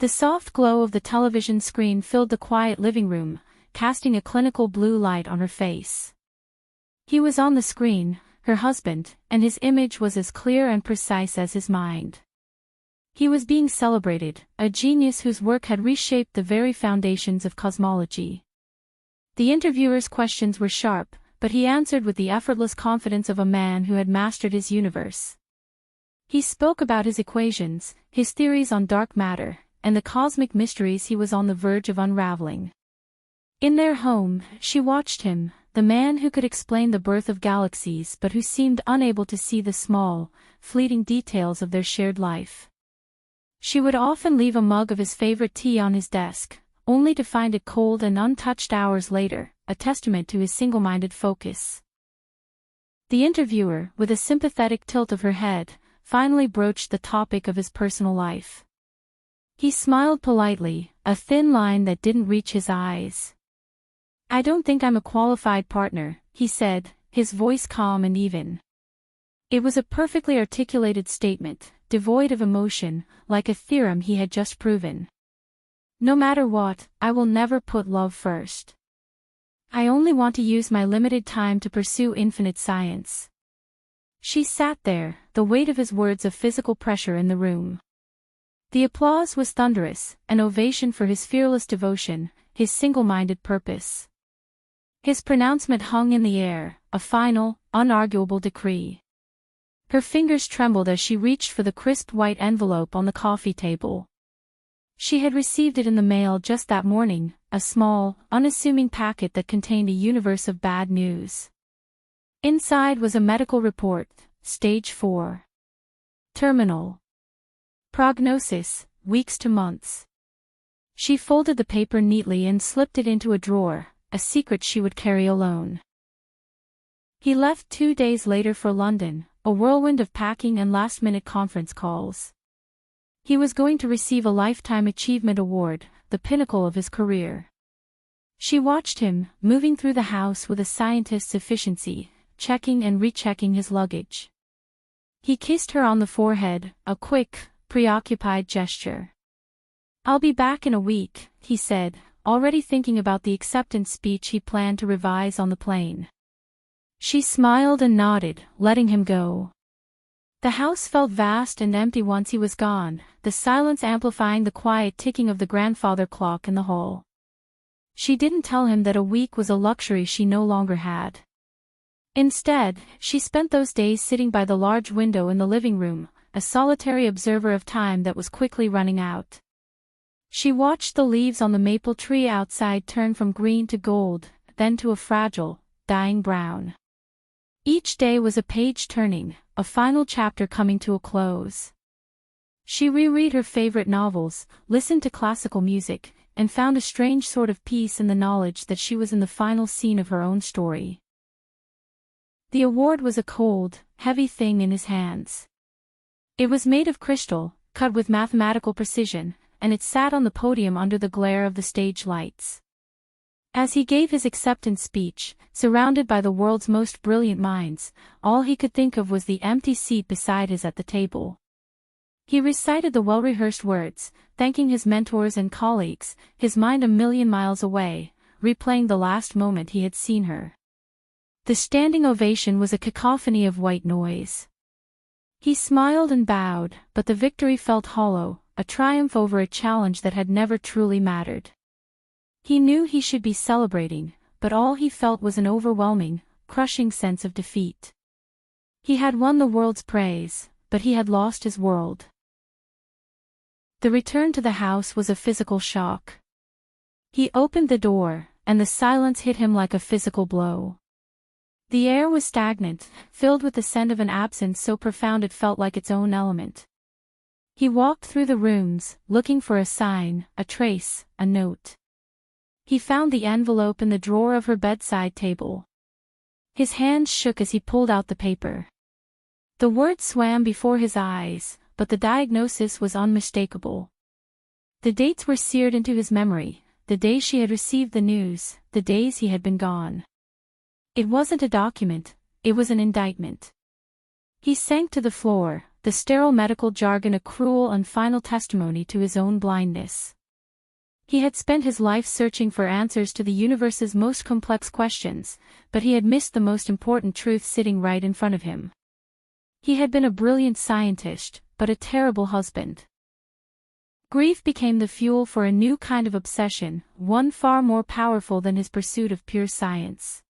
The soft glow of the television screen filled the quiet living room, casting a clinical blue light on her face. He was on the screen, her husband, and his image was as clear and precise as his mind. He was being celebrated, a genius whose work had reshaped the very foundations of cosmology. The interviewer's questions were sharp, but he answered with the effortless confidence of a man who had mastered his universe. He spoke about his equations, his theories on dark matter, and the cosmic mysteries he was on the verge of unraveling. In their home, she watched him, the man who could explain the birth of galaxies but who seemed unable to see the small, fleeting details of their shared life. She would often leave a mug of his favorite tea on his desk, only to find it cold and untouched hours later, a testament to his single-minded focus. The interviewer, with a sympathetic tilt of her head, finally broached the topic of his personal life. He smiled politely, a thin line that didn't reach his eyes. "I don't think I'm a qualified partner," he said, his voice calm and even. It was a perfectly articulated statement, devoid of emotion, like a theorem he had just proven. "No matter what, I will never put love first. I only want to use my limited time to pursue infinite science." She sat there, the weight of his words a physical pressure in the room. The applause was thunderous, an ovation for his fearless devotion, his single-minded purpose. His pronouncement hung in the air, a final, unarguable decree. Her fingers trembled as she reached for the crisp white envelope on the coffee table. She had received it in the mail just that morning, a small, unassuming packet that contained a universe of bad news. Inside was a medical report, stage 4. Terminal. Prognosis, weeks to months. She folded the paper neatly and slipped it into a drawer, a secret she would carry alone. He left 2 days later for London, a whirlwind of packing and last-minute conference calls. He was going to receive a Lifetime Achievement Award, the pinnacle of his career. She watched him, moving through the house with a scientist's efficiency, checking and rechecking his luggage. He kissed her on the forehead, a quick, preoccupied gesture. "I'll be back in a week," he said, already thinking about the acceptance speech he planned to revise on the plane. She smiled and nodded, letting him go. The house felt vast and empty once he was gone, the silence amplifying the quiet ticking of the grandfather clock in the hall. She didn't tell him that a week was a luxury she no longer had. Instead, she spent those days sitting by the large window in the living room, a solitary observer of time that was quickly running out. She watched the leaves on the maple tree outside turn from green to gold, then to a fragile, dying brown. Each day was a page turning, a final chapter coming to a close. She reread her favorite novels, listened to classical music, and found a strange sort of peace in the knowledge that she was in the final scene of her own story. The award was a cold, heavy thing in his hands. It was made of crystal, cut with mathematical precision, and it sat on the podium under the glare of the stage lights. As he gave his acceptance speech, surrounded by the world's most brilliant minds, all he could think of was the empty seat beside his at the table. He recited the well-rehearsed words, thanking his mentors and colleagues, his mind a million miles away, replaying the last moment he had seen her. The standing ovation was a cacophony of white noise. He smiled and bowed, but the victory felt hollow, a triumph over a challenge that had never truly mattered. He knew he should be celebrating, but all he felt was an overwhelming, crushing sense of defeat. He had won the world's praise, but he had lost his world. The return to the house was a physical shock. He opened the door, and the silence hit him like a physical blow. The air was stagnant, filled with the scent of an absence so profound it felt like its own element. He walked through the rooms, looking for a sign, a trace, a note. He found the envelope in the drawer of her bedside table. His hands shook as he pulled out the paper. The words swam before his eyes, but the diagnosis was unmistakable. The dates were seared into his memory, the day she had received the news, the days he had been gone. It wasn't a document, it was an indictment. He sank to the floor, the sterile medical jargon a cruel and final testimony to his own blindness. He had spent his life searching for answers to the universe's most complex questions, but he had missed the most important truth sitting right in front of him. He had been a brilliant scientist, but a terrible husband. Grief became the fuel for a new kind of obsession, one far more powerful than his pursuit of pure science.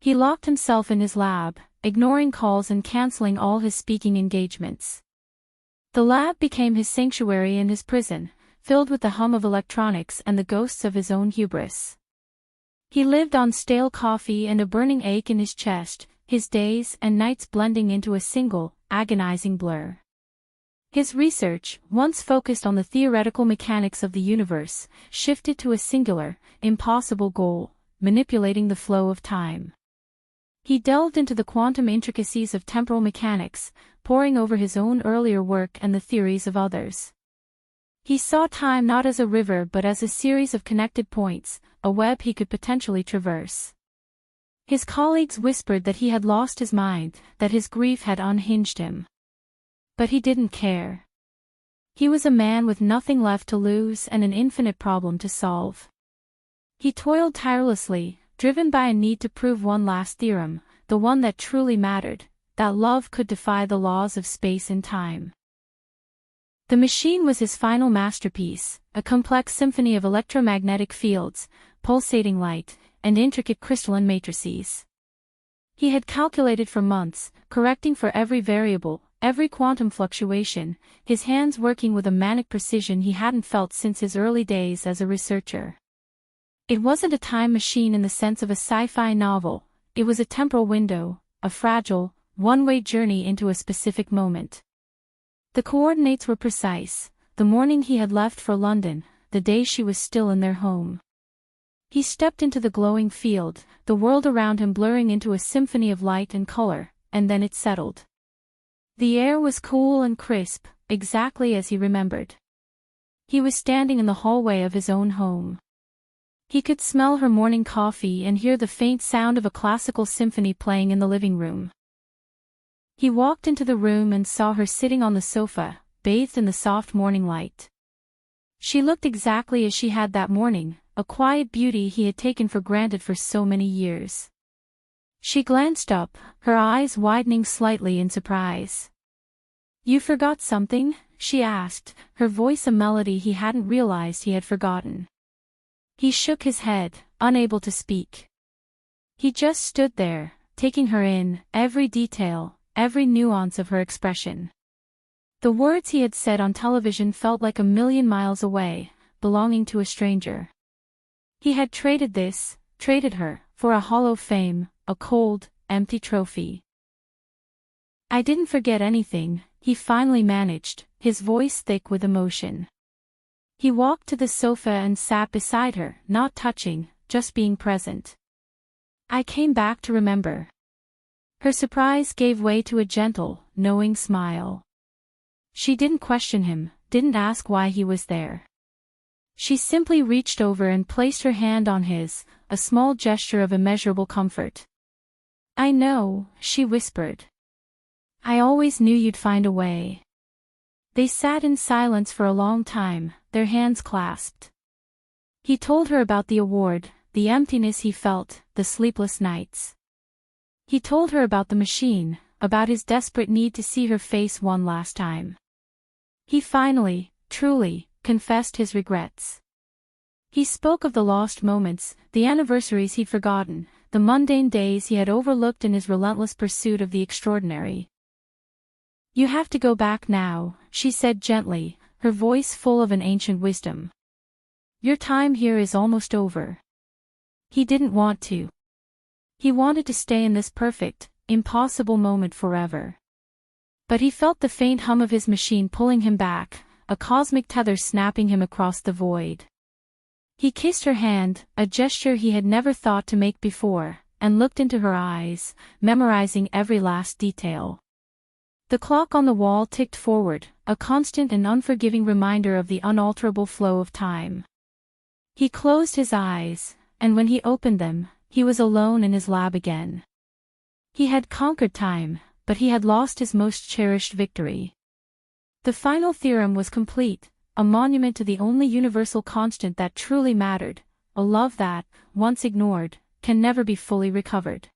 He locked himself in his lab, ignoring calls and canceling all his speaking engagements. The lab became his sanctuary and his prison, filled with the hum of electronics and the ghosts of his own hubris. He lived on stale coffee and a burning ache in his chest, his days and nights blending into a single, agonizing blur. His research, once focused on the theoretical mechanics of the universe, shifted to a singular, impossible goal: manipulating the flow of time. He delved into the quantum intricacies of temporal mechanics, poring over his own earlier work and the theories of others. He saw time not as a river but as a series of connected points, a web he could potentially traverse. His colleagues whispered that he had lost his mind, that his grief had unhinged him. But he didn't care. He was a man with nothing left to lose and an infinite problem to solve. He toiled tirelessly, driven by a need to prove one last theorem, the one that truly mattered, that love could defy the laws of space and time. The machine was his final masterpiece, a complex symphony of electromagnetic fields, pulsating light, and intricate crystalline matrices. He had calculated for months, correcting for every variable, every quantum fluctuation, his hands working with a manic precision he hadn't felt since his early days as a researcher. It wasn't a time machine in the sense of a sci-fi novel, it was a temporal window, a fragile, one-way journey into a specific moment. The coordinates were precise: the morning he had left for London, the day she was still in their home. He stepped into the glowing field, the world around him blurring into a symphony of light and color, and then it settled. The air was cool and crisp, exactly as he remembered. He was standing in the hallway of his own home. He could smell her morning coffee and hear the faint sound of a classical symphony playing in the living room. He walked into the room and saw her sitting on the sofa, bathed in the soft morning light. She looked exactly as she had that morning, a quiet beauty he had taken for granted for so many years. She glanced up, her eyes widening slightly in surprise. "You forgot something?" she asked, her voice a melody he hadn't realized he had forgotten. He shook his head, unable to speak. He just stood there, taking her in, every detail, every nuance of her expression. The words he had said on television felt like a million miles away, belonging to a stranger. He had traded her, for a hollow fame, a cold, empty trophy. "I didn't forget anything," he finally managed, his voice thick with emotion. He walked to the sofa and sat beside her, not touching, just being present. "I came back to remember." Her surprise gave way to a gentle, knowing smile. She didn't question him, didn't ask why he was there. She simply reached over and placed her hand on his, a small gesture of immeasurable comfort. "I know," she whispered. "I always knew you'd find a way." They sat in silence for a long time, their hands clasped. He told her about the award, the emptiness he felt, the sleepless nights. He told her about the machine, about his desperate need to see her face one last time. He finally, truly, confessed his regrets. He spoke of the lost moments, the anniversaries he'd forgotten, the mundane days he had overlooked in his relentless pursuit of the extraordinary. "You have to go back now," she said gently, her voice full of an ancient wisdom. "Your time here is almost over." He didn't want to. He wanted to stay in this perfect, impossible moment forever. But he felt the faint hum of his machine pulling him back, a cosmic tether snapping him across the void. He kissed her hand, a gesture he had never thought to make before, and looked into her eyes, memorizing every last detail. The clock on the wall ticked forward, a constant and unforgiving reminder of the unalterable flow of time. He closed his eyes, and when he opened them, he was alone in his lab again. He had conquered time, but he had lost his most cherished victory. The final theorem was complete, a monument to the only universal constant that truly mattered, a love that, once ignored, can never be fully recovered.